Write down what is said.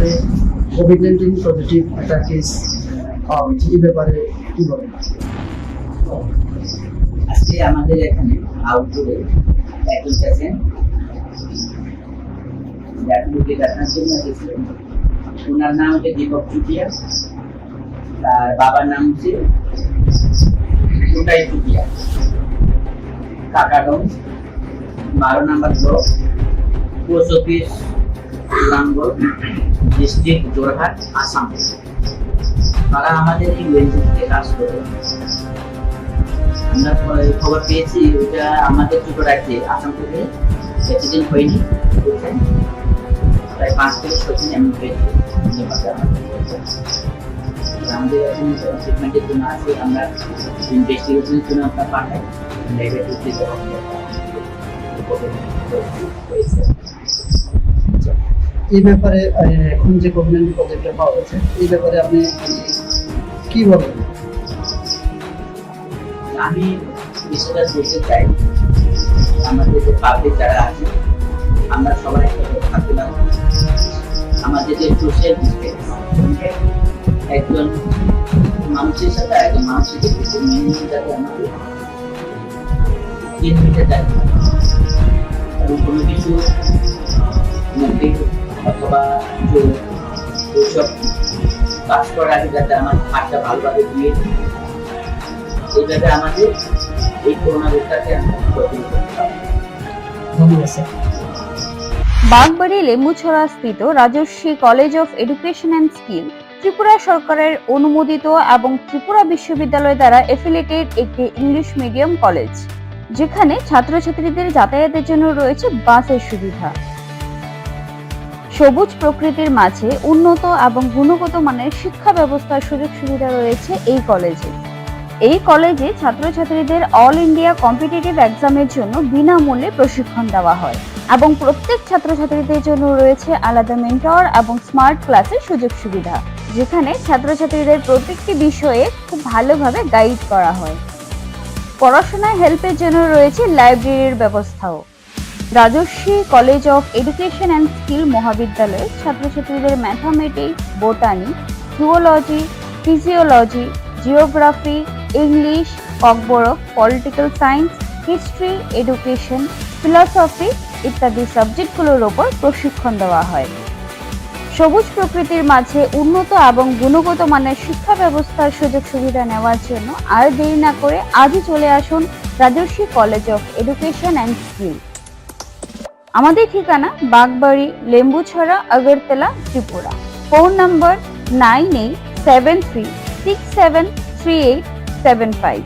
এখানে COVID-19 positive একটা case এই ব্যাপারে কি বলেন? আজকে আমাদের এখানে আউটডোরে একজন পেশেন্ট রোগী দেখানোর জন্য এসেছিলেন। ওনার নাম হচ্ছে দীপক চুটিয়া, তার বাবার নাম হচ্ছে Chutai Chutia, Kakaganj 12 number block, post office Ramgarh, district Jorhat, Assam. তারা আমাদের এই ওয়েলনেস থেকে কাজ করে। আমরা খবর পেয়েছি ওটা আমাদের ছোট রাজ্যে আসাম থেকে বেশিদিন হয়নি, প্রায় 5 থেকে 6 দিন এমন হয়েছে। আমাদের এখন ট্রিটমেন্টের জন্য আছে, আমরা ইনভেস্টিগেশনের জন্য আমরা পাঠাই এই ব্যাপারে এখন যে কোভিড-19 পজিটিভ পাওয়া গেছে এই ব্যাপারে আপনি কি বলবেন? আমি বিষয়টা বলতে চাই, আমাদের যে পাবলিক যারা আছে আমরা সবাই থাকতে পারি। আমাদের যে সোশ্যাল ডিস্টেন্স, একজন মানুষের সাথে একজন মানুষের যে মিনিমাম যাতে আমাদের 3 মিটার যাতে এবং কোনো কিছু মধ্যে অথবা ওইসব কাজ করার আগে যাতে আমার হাতটা ভালোভাবে দিয়ে এইভাবে আমাদের এই করোনা রোগটাকে আমরা প্রতিরোধ করতে পারি। ধন্যবাদ স্যার। বাগবাড়ি লেম্বুছড়াস্থিত Rajarshi college of education and skill Tripura সরকারের অনুমোদিত এবং ত্রিপুরা বিশ্ববিদ্যালয় দ্বারা এফিলিয়েটেড একটি ইংলিশ মিডিয়াম কলেজ, যেখানে ছাত্রছাত্রীদের যাতায়াতের জন্য রয়েছে বাসের সুবিধা। সবুজ প্রকৃতির মাঝে উন্নত এবং গুণগত মানের শিক্ষা ব্যবস্থার সুযোগ সুবিধা রয়েছে এই কলেজে। এই কলেজে ছাত্রছাত্রীদের অল ইন্ডিয়া কম্পিটিটিভ এক্সামের জন্য বিনামূল্যে প্রশিক্ষণ দেওয়া হয় এবং প্রত্যেক ছাত্রছাত্রীদের জন্য রয়েছে আলাদা মেন্টর এবং স্মার্ট ক্লাসের সুযোগ সুবিধা, যেখানে ছাত্রছাত্রীদের প্রত্যেকটি বিষয়ে খুব ভালোভাবে গাইড করা হয়। পড়াশোনায় হেল্পের জন্য রয়েছে লাইব্রেরির ব্যবস্থাও। Rajarshi college of education and skill মহাবিদ্যালয়ে ছাত্রছাত্রীদের mathematics, botany, zoology, physiology, geography, English, Kokborok, political science, history, education, philosophy ইত্যাদি সাবজেক্টগুলোর ওপর প্রশিক্ষণ দেওয়া হয়। সবুজ প্রকৃতির মাঝে উন্নত এবং গুণগত মানের শিক্ষা ব্যবস্থার সুযোগ সুবিধা নেওয়ার জন্য আর দেরি না করে আজই চলে আসুন Rajarshi college of education and skill. আমাদের ঠিকানা বাগবাড়ি, লেম্বুছড়া, আগরতলা, ত্রিপুরা। Phone number 9873673875।